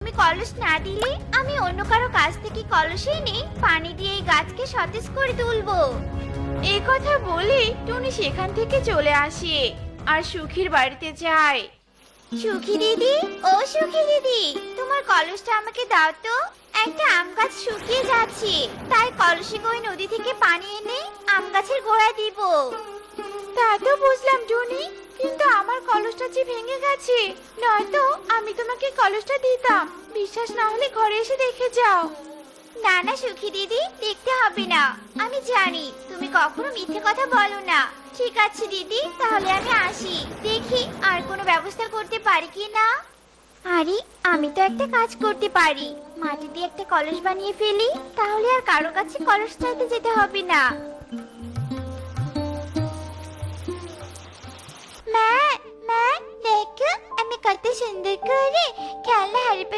তুমি কলস না দিলে আমি অন্য কারো কাছ থেকে কলস এনে পানি দিয়ে এই গাছকে সতেজ করে তুলবো। এই কথা বলে টুনি সেখান থেকে চলে আসে আর সুখীর বাড়িতে যায়। সুখী দিদি, ও সুখী দিদি, তোমার কলসটা আমাকে দাও তো। একটা আম গাছ শুকিয়ে যাচ্ছে, তাই কলসে করে নদী থেকে পানি এনে আম গাছের গোড়ায় দিব। তা তো বুঝলাম টুনি, কিন্তু আমার কলসটা যে ভেঙে গেছে, নয়তো আমি তোমাকে কলসটা দিতাম। বিশ্বাস না হলে ঘরে এসে দেখে যাও। না না সুখী দিদি, দেখতে হবে না। আমি জানি তুমি কখনো মিথ্যে কথা বলো না। ঠিক আছে দিদি, তাহলে আমি আসি, দেখি আর কোনো ব্যবস্থা করতে পারি কি না। আরে, আমি তো একটা কাজ করতে পারি। মাটি দিয়ে একটা কলস বানিয়ে ফেলি, তাহলে আর কারো কাছে কলস চাইতে যেতে হবে না। মা, মা, দেখো আমি কত সুন্দর করে খেলনা হাড়ি